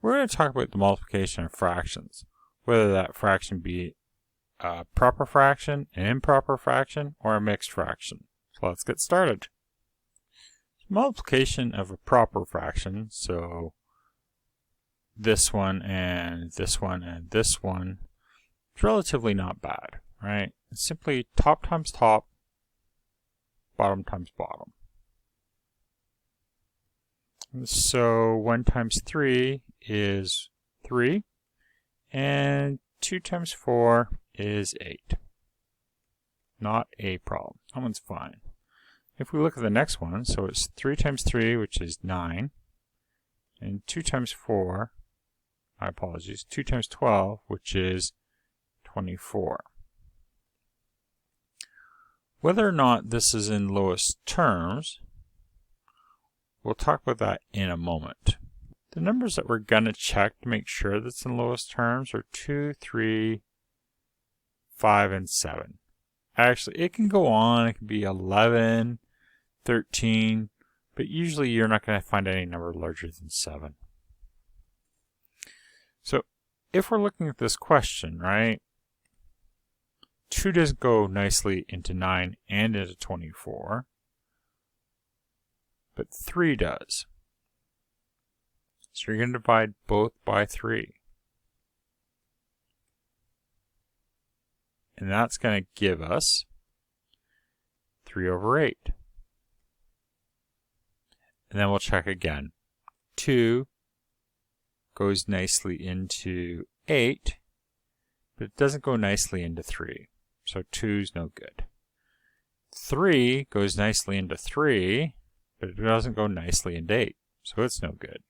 we're going to talk about the multiplication of fractions, whether that fraction be a proper fraction, an improper fraction, or a mixed fraction. So let's get started. Multiplication of a proper fraction, so this one and this one and this one, it's relatively not bad, right? It's simply top times top, bottom times bottom. So 1 times 3 is 3, and 2 times 4 is 8. Not a problem. That one's fine. If we look at the next one, so it's 3 times 3, which is 9, and 2 times 4, my apologies, 2 times 12, which is 24. Whether or not this is in lowest terms, we'll talk about that in a moment. The numbers that we're going to check to make sure that's in lowest terms are 2, 3, 5, and 7. Actually, it can go on. It can be 11, 13, but usually you're not going to find any number larger than 7. So if we're looking at this question, right, 2 doesn't go nicely into 9 and into 24, but 3 does. So you're going to divide both by 3. And that's going to give us 3 over 8. And then we'll check again. 2 goes nicely into 8, but it doesn't go nicely into 3. So 2 is no good. 3 goes nicely into 3, but it doesn't go nicely into 8. So it's no good.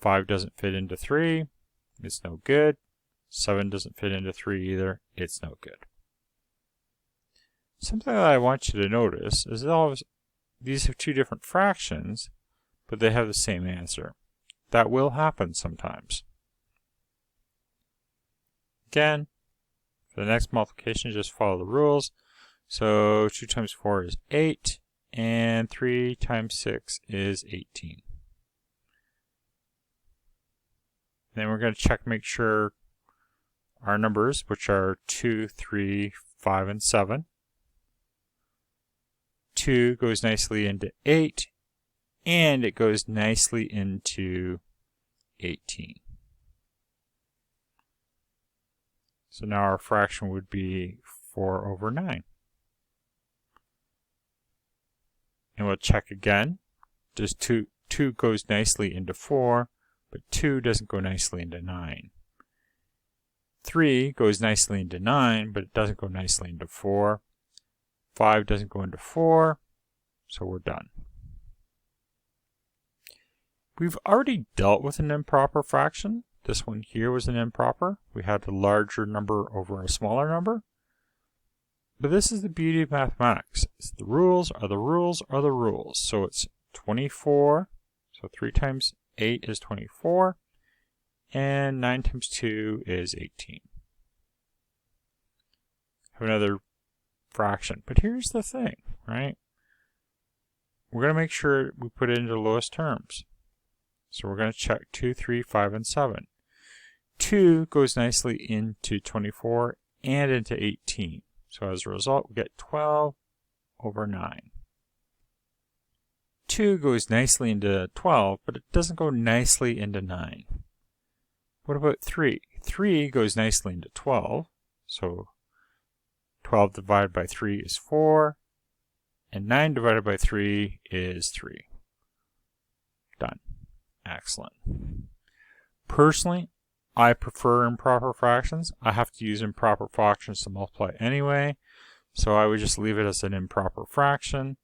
5 doesn't fit into 3. It's no good. 7 doesn't fit into 3 either. It's no good. Something that I want you to notice is that these are two different fractions, but they have the same answer. That will happen sometimes. Again, for the next multiplication, just follow the rules. So 2 times 4 is 8, and 3 times 6 is 18. Then we're going to check, make sure our numbers, which are 2, 3, 5, and 7. 2 goes nicely into 8, and it goes nicely into 18. So now our fraction would be 4 over 9. And we'll check again. Does 2 goes nicely into 4, but 2 doesn't go nicely into 9. 3 goes nicely into 9, but it doesn't go nicely into 4. 5 doesn't go into 4, so we're done. We've already dealt with an improper fraction. This one here was an improper. We had a larger number over a smaller number. But this is the beauty of mathematics. The rules are the rules are the rules. So it's 24, so 3 times 8 is 24, and 9 times 2 is 18. Have another fraction. But here's the thing, right? We're going to make sure we put it into the lowest terms. So we're going to check 2, 3, 5, and 7. 2 goes nicely into 24 and into 18. So as a result, we get 12 over 9. 2 goes nicely into 12, but it doesn't go nicely into 9. What about 3? 3 goes nicely into 12. So 12 divided by 3 is 4, and 9 divided by 3 is 3. Done. Excellent. Personally, I prefer improper fractions. I have to use improper fractions to multiply anyway, so I would just leave it as an improper fraction.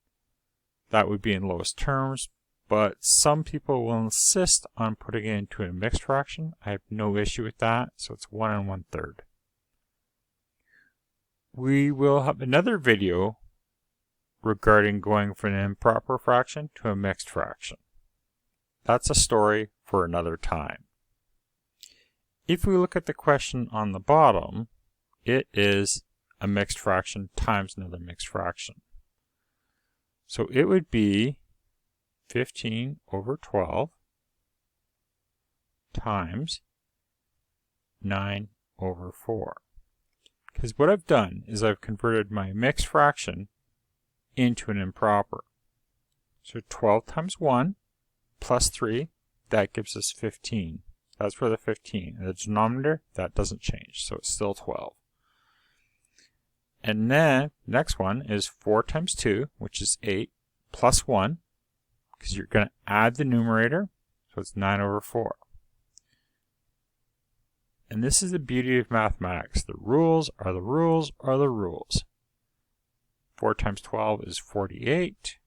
That would be in lowest terms, but some people will insist on putting it into a mixed fraction. I have no issue with that, so it's 1 and 1/3. We will have another video regarding going from an improper fraction to a mixed fraction. That's a story for another time. If we look at the question on the bottom, it is a mixed fraction times another mixed fraction. So it would be 15 over 12 times 9 over 4. Because what I've done is I've converted my mixed fraction into an improper. So 12 times 1 plus 3, that gives us 15. That's for the 15. And the denominator, that doesn't change, so it's still 12. And then next one is 4 times 2, which is 8, plus 1, because you're going to add the numerator, so it's 9 over 4. And this is the beauty of mathematics. The rules are the rules are the rules. 4 times 12 is 48.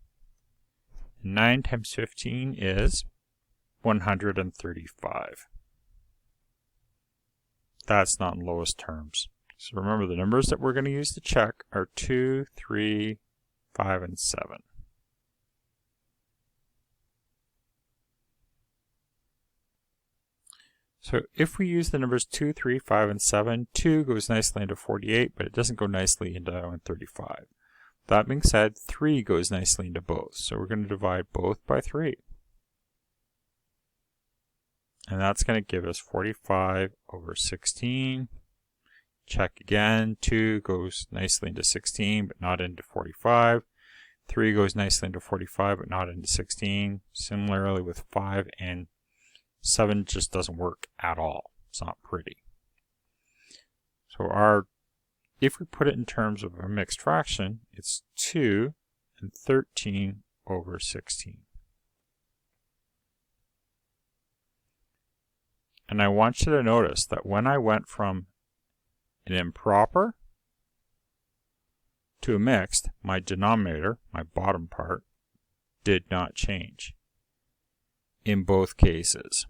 9 times 15 is 135. That's not in lowest terms. So remember, the numbers that we're going to use to check are 2, 3, 5, and 7. So if we use the numbers 2, 3, 5, and 7, 2 goes nicely into 48, but it doesn't go nicely into 135. That being said, 3 goes nicely into both. So we're going to divide both by 3. And that's going to give us 45 over 16. Check again. 2 goes nicely into 16, but not into 45. 3 goes nicely into 45, but not into 16. Similarly with 5 and 7 just doesn't work at all. It's not pretty. So if we put it in terms of a mixed fraction, it's 2 and 13 over 16. And I want you to notice that when I went from an improper to a mixed, my denominator, my bottom part, did not change in both cases.